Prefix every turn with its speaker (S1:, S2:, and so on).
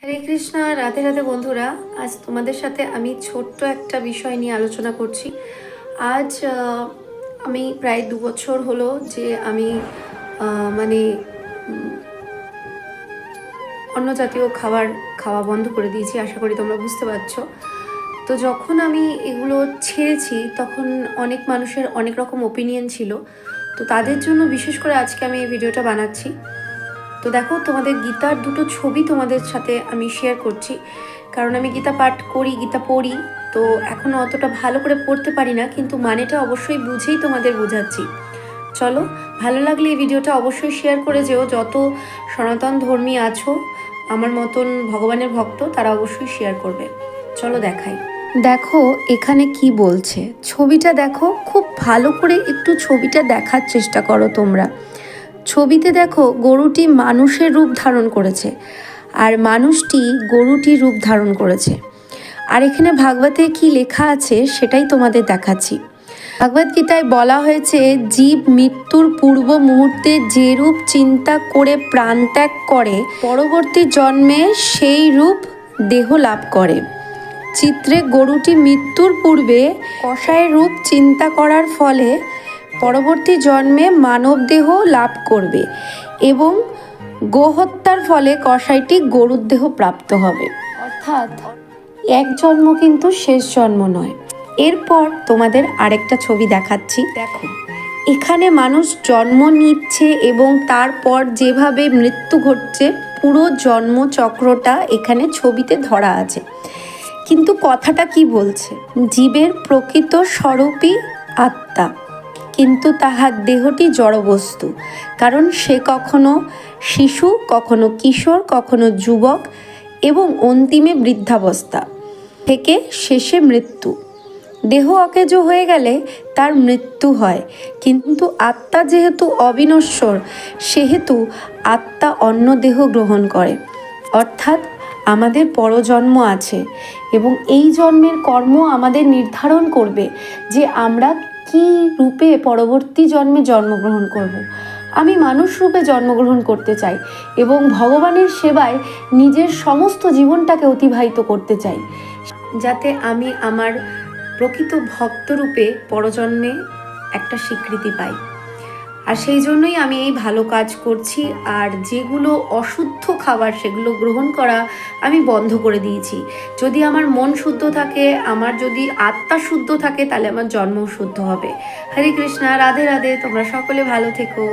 S1: হরে কৃষ্ণা, রাধে রাধে বন্ধুরা। আজ তোমাদের সাথে আমি ছোট্ট একটা বিষয় নিয়ে আলোচনা করছি। আজ আমি প্রায় 2 বছর হলো যে আমি মানে অন্য জাতীয় খাবার খাওয়া বন্ধ করে দিয়েছি। আশা করি তোমরা বুঝতে পারছো। তো যখন আমি এগুলো ছেড়েছি তখন অনেক মানুষের অনেক রকম ওপিনিয়ন ছিল। তো তাদের জন্য বিশেষ করে আজকে আমি এই ভিডিওটা বানাচ্ছি। তো দেখো, তোমাদের গীতার দুটো ছবি তোমাদের সাথে আমি শেয়ার করছি, কারণ আমি গীতা পাঠ করি, গীতা পড়ি। তো এখনও অতটা ভালো করে পড়তে পারি না, কিন্তু মানেটা অবশ্যই বুঝেই তোমাদের বোঝাচ্ছি। চলো, ভালো লাগলে এই ভিডিওটা অবশ্যই শেয়ার করে যেও। যত সনাতন ধর্মী আছো, আমার মতন ভগবানের ভক্ত, তারা অবশ্যই শেয়ার করবে। চলো দেখাই। দেখো এখানে কি বলছে, ছবিটা দেখো, খুব ভালো করে একটু ছবিটা দেখার চেষ্টা করো তোমরা। ছবিতে দেখো গরুটি মানুষের রূপ ধারণ করেছে, আর মানুষটি গরুটির রূপ ধারণ করেছে। আর এখানে ভাগবতে কি লেখা আছে সেটাই তোমাদের দেখাচ্ছি। ভগবদ গীতায় বলা হয়েছে, জীব মৃত্যুর পূর্ব মুহূর্তে যে রূপ চিন্তা করে প্রাণ ত্যাগ করে, পরবর্তী জন্মে সেই রূপ দেহ লাভ করে। চিত্রে গরুটি মৃত্যুর পূর্বে কষায়ের রূপ চিন্তা করার ফলে পরবর্তী জন্মে মানব দেহ লাভ করবে এবং গোহত্যার ফলে কসাইটি গরুর দেহ প্রাপ্ত হবে। অর্থাৎ এক জন্ম কিন্তু শেষ জন্ম নয়। এরপর তোমাদের আরেকটা ছবি দেখাচ্ছি। দেখো এখানে মানুষ জন্ম নিচ্ছে এবং তারপর যেভাবে মৃত্যু ঘটছে, পুরো জন্মচক্রটা এখানে ছবিতে ধরা আছে। কিন্তু কথাটা কি বলছে, জীবের প্রকৃত স্বরূপই আত্মা, কিন্তু তাহার দেহটি জড়বস্তু। কারণ সে কখনো শিশু, কখনো কিশোর, কখনো যুবক এবং অন্তিমে বৃদ্ধাবস্থা থেকে শেষে মৃত্যু। দেহ অকেজ হয়ে গেলে তার মৃত্যু হয়, কিন্তু আত্মা যেহেতু অবিনশ্বর, সেহেতু আত্মা অন্য দেহ গ্রহণ করে। অর্থাৎ আমাদের পরজন্ম আছে এবং এই জন্মের কর্ম আমাদের নির্ধারণ করবে যে আমরা কি রূপে পরবর্তী জন্মে জন্মগ্রহণ করব। আমি মানুষ রূপে জন্মগ্রহণ করতে চাই এবং ভগবানের সেবায় নিজের সমস্ত জীবনটাকে অতিবাহিত করতে চাই, যাতে আমি আমার প্রকৃত ভক্তরূপে পরজন্মে একটা স্বীকৃতি পাই। আর সেই জন্যই আমি এই ভালো কাজ করছি। আর যেগুলো অশুদ্ধ খাবার সেগুলো গ্রহণ করা আমি বন্ধ করে দিয়েছি। যদি আমার মন শুদ্ধ থাকে, আমার যদি আত্মা শুদ্ধ থাকে, তাহলে আমার জন্মও শুদ্ধ হবে। হরে কৃষ্ণা, রাধে রাধে। তোমরা সকলে ভালো থেকো।